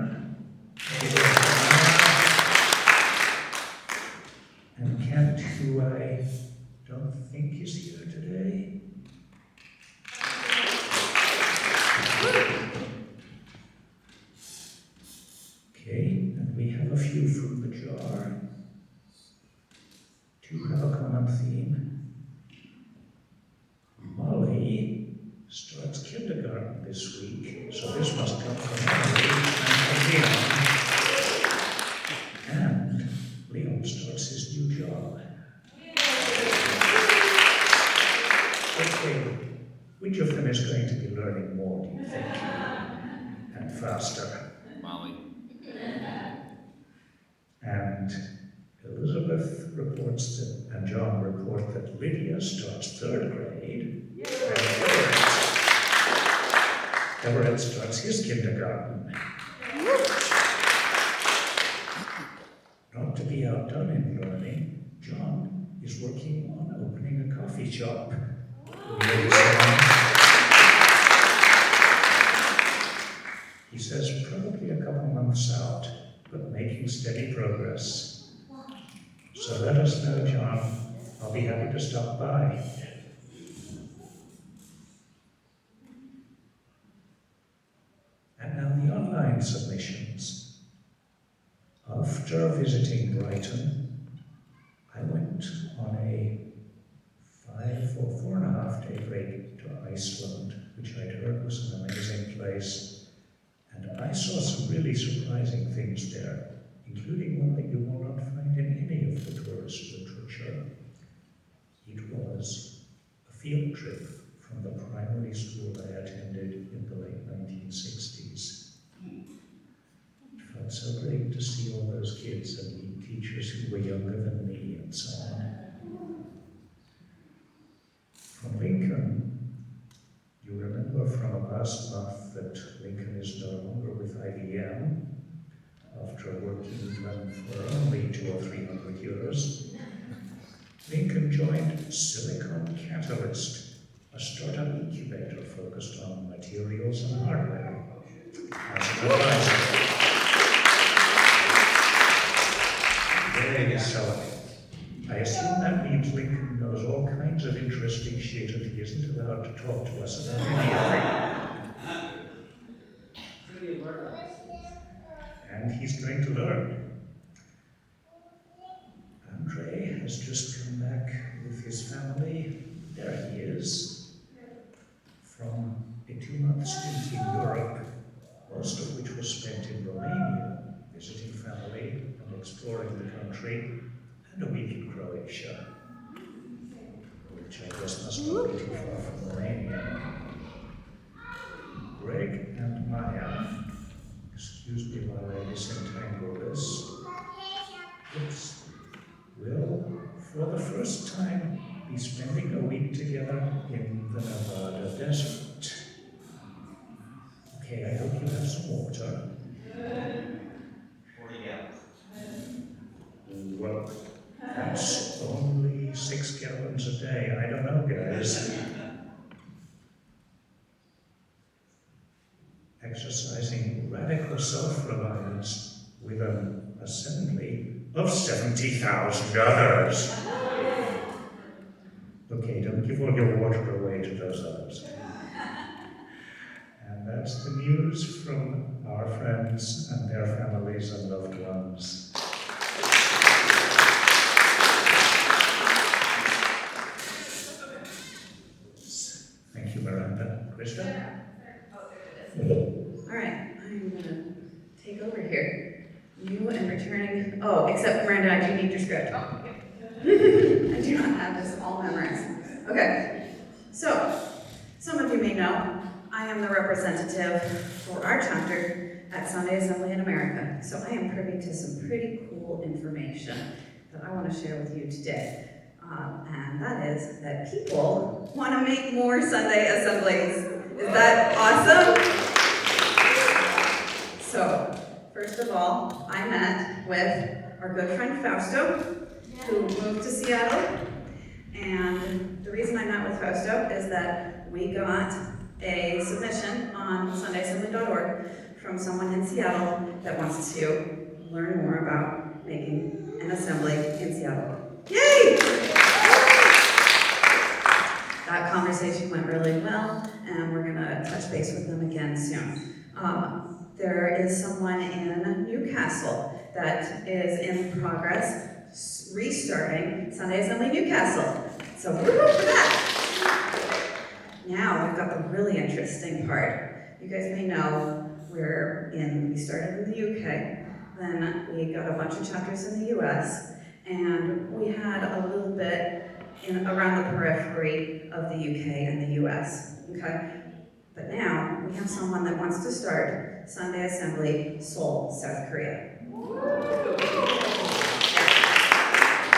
So this must come from Emily and from Leon. And Leon starts his new job. Okay, which of them is going to be learning more, do you think? And faster? Molly. And Elizabeth reports that, and John report that Lydia starts third grade, and Everett starts his kindergarten. Not to be outdone in learning, John is working on opening a coffee shop. He says probably a couple months out, but making steady progress. So let us know, John. I'll be happy to stop by. And now the online submissions. After visiting Brighton, I went on a 4.5 day break to Iceland, which I'd heard was an amazing place. And I saw some really surprising things there, including one that you will not find in any of the tourist literature. It was a field trip from the primary school I attended in the late 1960s. It felt so great to see all those kids and meet teachers who were younger than me and so on. From Lincoln, you remember from last month that Lincoln is no longer with IBM after working with them for only 200 or 300 years. Lincoln joined Silicon Catalyst, a startup incubator focused on materials and hardware, as an advisor. Very exciting. I assume that means Lincoln knows all kinds of interesting shit and he isn't allowed to talk to us about anything. And he's going to learn. Andre has just come back with his family. There he is. From a 2-month stint in Europe, most of which was spent in Romania, visiting family and exploring the country, and a week in Croatia, which I guess must not be too far from Romania. Greg and Maya, excuse me while I disentangle this. Oops. Will, for the first time, be spending a week together in the Nevada desert. Okay, I hope you have some water. 40 gallons. Well, that's only 6 gallons a day. I don't know, guys. Exercising radical self-reliance with an assembly of 70,000 others. Okay, don't give all your water away to those others. And that's the news from our friends and their families and loved ones. Thank you, Miranda. Krista? All right, I'm gonna take over here. You and returning, oh, except Miranda, I do need your script. I do not have this all memorized. Okay, so, some of you may know, I am the representative for our chapter at Sunday Assembly in America. So I am privy to some pretty cool information that I want to share with you today. And that is that people want to make more Sunday assemblies. Is that awesome? So, first of all, I met with our good friend Fausto, who moved to Seattle. And the reason I met with Fausto is that we got a submission on sundayassembly.org from someone in Seattle that wants to learn more about making an assembly in Seattle. Yay! That conversation went really well, and we're gonna touch base with them again soon. There is someone in Newcastle that is in progress restarting Sunday Assembly Newcastle. So woo for that! Now we've got the really interesting part. you guys may know we started in the UK, then we got a bunch of chapters in the US, and we had a little bit around the periphery of the UK and the US, okay? But now, we have someone that wants to start Sunday Assembly, Seoul, South Korea.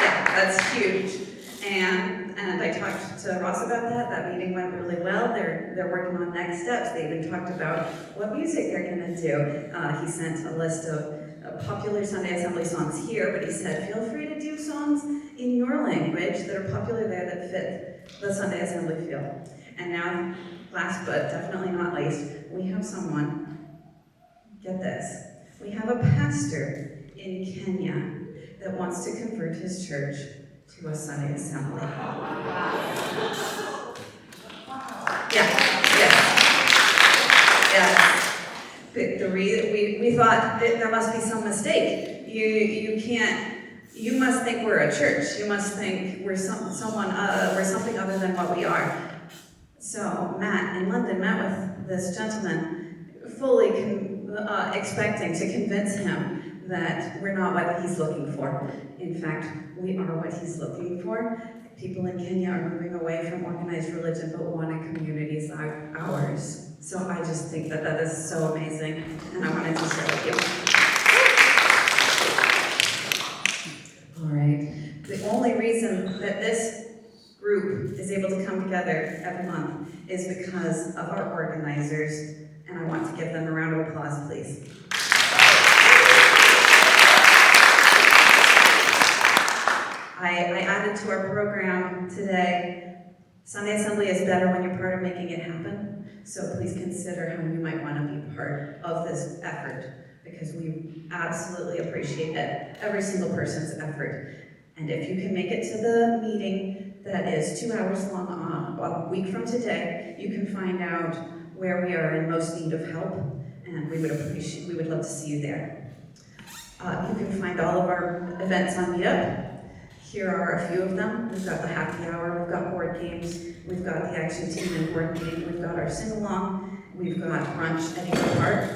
Yeah, that's huge. And I talked to Ross about that. That meeting went really well. They're working on next steps. They even talked about what music they're gonna do. He sent a list of popular Sunday Assembly songs here, but he said, feel free to do songs in your language that are popular there that fit the Sunday Assembly feel. And now, last but definitely not least, we have someone, get this, we have a pastor in Kenya that wants to convert his church to a Sunday Assembly. Yeah. We thought that there must be some mistake. You must think we're a church. You must think we're something other than what we are. So Matt in London met with this gentleman, fully expecting to convince him that we're not what he's looking for. In fact, we are what he's looking for. People in Kenya are moving away from organized religion but wanting communities like ours. So I just think that that is so amazing, and I wanted to share with you. All right. The only reason that this group is able to come together every month is because of our organizers, and I want to give them a round of applause, please. I added to our program today, Sunday Assembly is better when you're part of making it happen, so please consider how you might want to be part of this effort, because we absolutely appreciate it, every single person's effort. And if you can make it to the meeting that is 2 hours long a week from today, you can find out where we are in most need of help, and we would love to see you there. You can find all of our events on Meetup. Here are a few of them. We've got the happy hour, we've got board games, we've got the action team and board meeting, we've got our sing-along, we've got brunch at Eagle Park.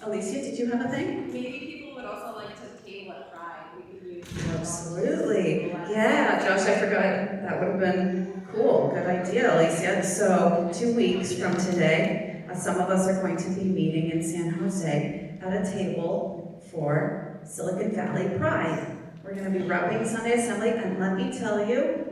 Alicia, did you have a thing? Maybe people would also like to table at Pride. We could use Absolutely. Yeah, Josh, I forgot. That would have been cool. Good idea, Alicia. So 2 weeks from today, some of us are going to be meeting in San Jose at a table for Silicon Valley Pride. We're going to be rubbing Sunday Assembly, and let me tell you,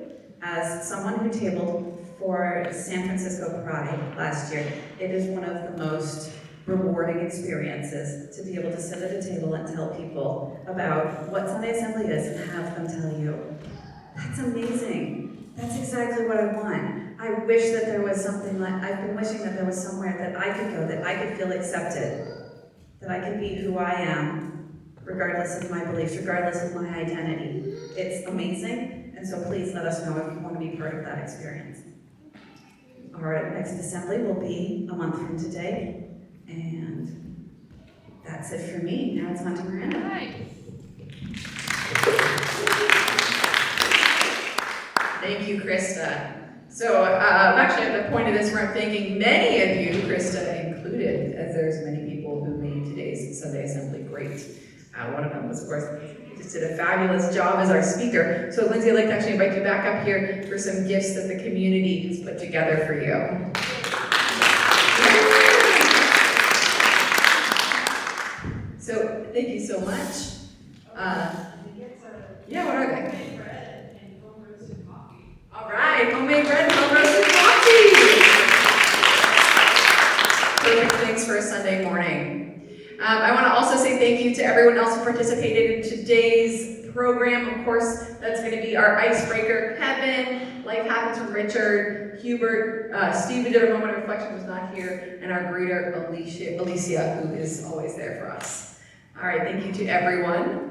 as someone who tabled for San Francisco Pride last year, it is one of the most rewarding experiences to be able to sit at a table and tell people about what Sunday Assembly is and have them tell you. That's amazing. That's exactly what I want. I wish that there was something like, I've been wishing that there was somewhere that I could go, that I could feel accepted, that I can be who I am, regardless of my beliefs, regardless of my identity. It's amazing, and so please let us know if you want to be part of that experience. Our next assembly will be a month from today, and that's it for me. Now it's on to Miranda. Hi. Thank you, Krista. So I'm actually at the point of this where I'm thanking many of you, Krista included, as there's many people who made today's Sunday Assembly great. One of them was, of course, just did a fabulous job as our speaker. So Lindsay, I'd like to actually invite you back up here for some gifts that the community has put together for you. So thank you so much. Yeah, what are they? Homemade bread and home roasted coffee. All right, homemade bread and home roasted coffee. Perfect things for a Sunday morning. I want to also say thank you to everyone else who participated in today's program. Of course, that's going to be our icebreaker, Kevin, Life Happens from Richard, Hubert, Steve, who did a moment of reflection, was not here, and our greeter, Alicia, who is always there for us. All right, thank you to everyone.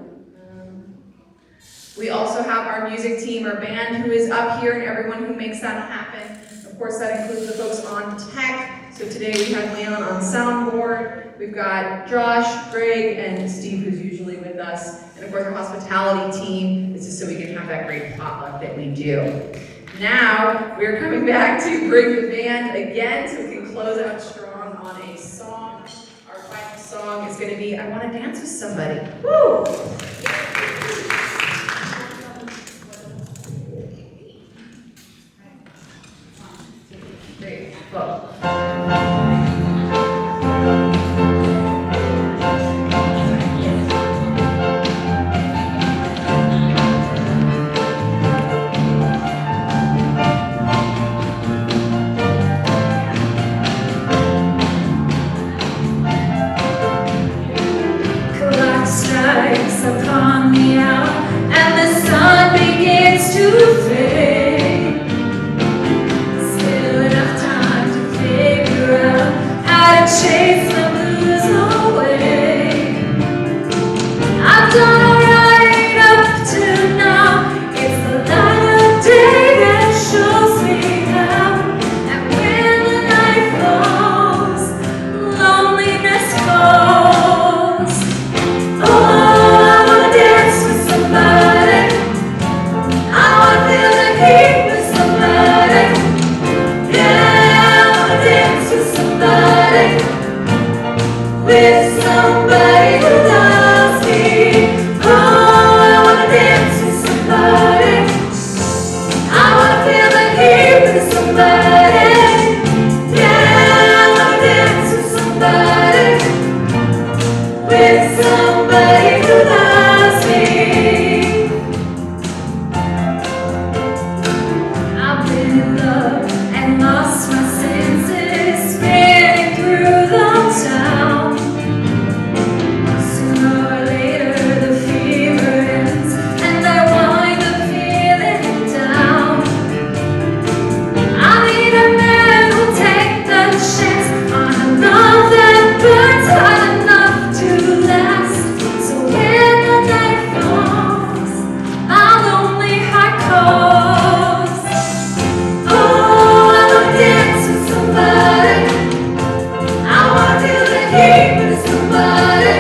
We also have our music team, our band, who is up here, and everyone who makes that happen. Of course, that includes the folks on tech. So today we have Leon on soundboard. We've got Josh, Greg, and Steve, who's usually with us. And of course, our hospitality team. This is so we can have that great potluck that we do. Now, we're coming back to bring the band again so we can close out strong on a song. Our final song is going to be I Want to Dance with Somebody. Woo! 3, 4. Clock strikes upon the hour, and the sun begins to fade. Still enough time to figure out how to chase the blues away. I've done alright up to now. It's the light of day that shows me how. And when the night falls, loneliness falls. Oh, I wanna dance with somebody. I wanna feel the heat with somebody. Yeah, I wanna dance with somebody. With somebody who loves me. Oh, I wanna dance with somebody. I wanna feel the heat with somebody. Yeah, I wanna dance with somebody. With somebody who loves me. I've been in love and lost my senses, spinning through the town. Sooner or later the fever ends, and I wind up feeling down. I need a man who'll take the chance on a love that burns hot enough to last. So when the night falls, my lonely heart calls. Oh, I wanna dance with somebody. I wanna feel the heat with somebody.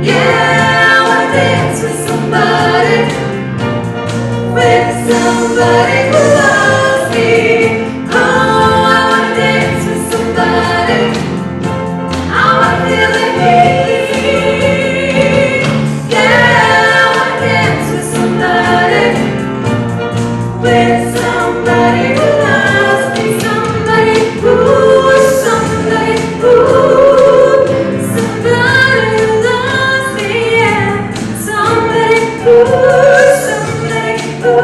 Yeah, I wanna dance with somebody. With somebody who loves me. Oh, I wanna dance with somebody. I wanna feel the heat. Yeah, I wanna dance with somebody. With somebody who loves me. Somebody who, somebody who, somebody who loves me. Yeah, somebody who, somebody who,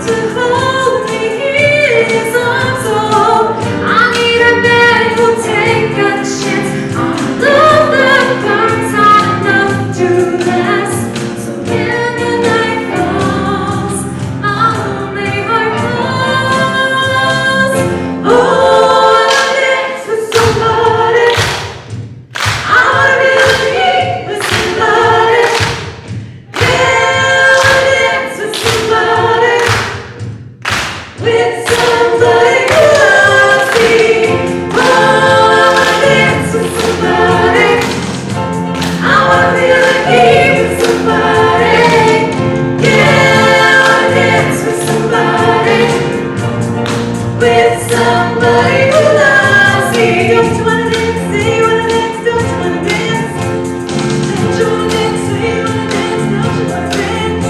to hold me in his arms. Oh, I need a man who'll take a chance on a love that burns hot enough to last. So when the night falls, my lonely heart calls. Oh, I wanna dance with somebody. I wanna feel the heat with somebody. Yeah, I wanna dance with somebody. With somebody who loves me. Oh, I wanna dance with somebody. I wanna feel the heat with somebody. Yeah, I wanna dance with somebody. With somebody who loves me. Don't you wanna dance? Say you wanna dance. Don't you wanna dance? Don't you wanna dance? Say you wanna dance. Don't you wanna dance?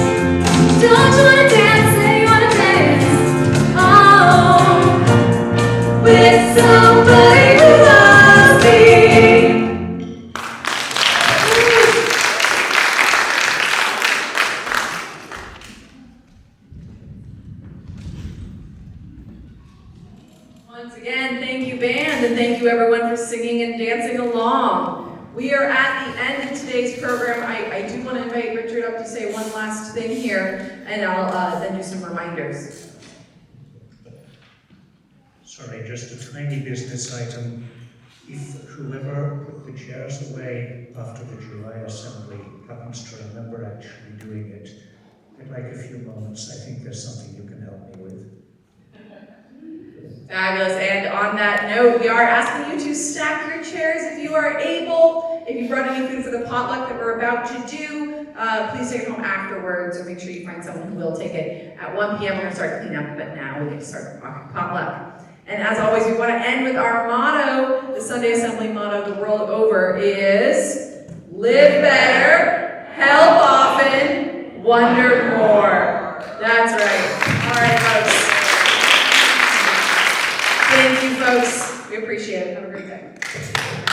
Don't you wanna dance? Say you wanna dance. Oh, with somebody who loves me. Once again, thank you, band, and thank you, everyone, for singing and dancing along. We are at the end of today's program. I do want to invite Richard up to say one last thing here, and I'll then do some reminders. Sorry, just a tiny business item. If whoever put the chairs away after the July Assembly happens to remember actually doing it, I'd like a few moments. I think there's something you can help me with. Fabulous. And on that note, we are asking you to stack your chairs if you are able. If you brought anything for the potluck that we're about to do, please take it home afterwards, or make sure you find someone who will take it. At 1 p.m. we're going to start cleanup, but now we get to start the potluck. And as always, we want to end with our motto. The Sunday Assembly motto the world over is live better, help often, wonder more. That's right. All right, folks. Thank you, folks. We appreciate it. Have a great day.